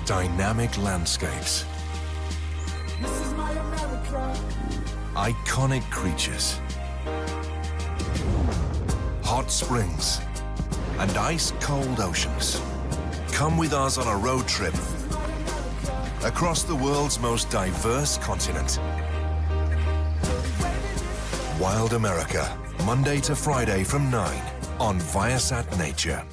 Dynamic landscapes. Iconic creatures. Hot springs and ice-cold oceans. Come with us on a road trip across the world's most diverse continent. Wild America, Monday to Friday from 9 on Viasat Nature.